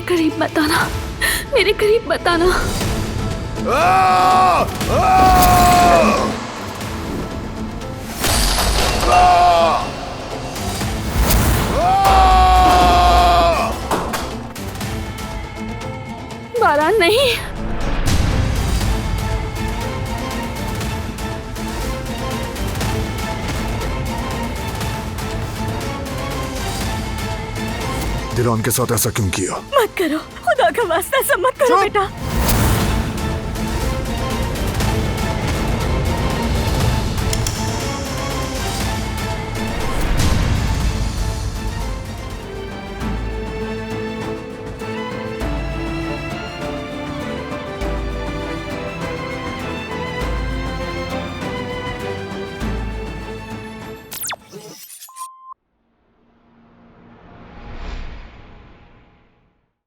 करीब मत आना, मेरे करीब मत आना। बारान नहीं। दिरान के साथ ऐसा क्यों किया? मत करो, खुदा का वास्ता, ऐसा मत करो बेटा।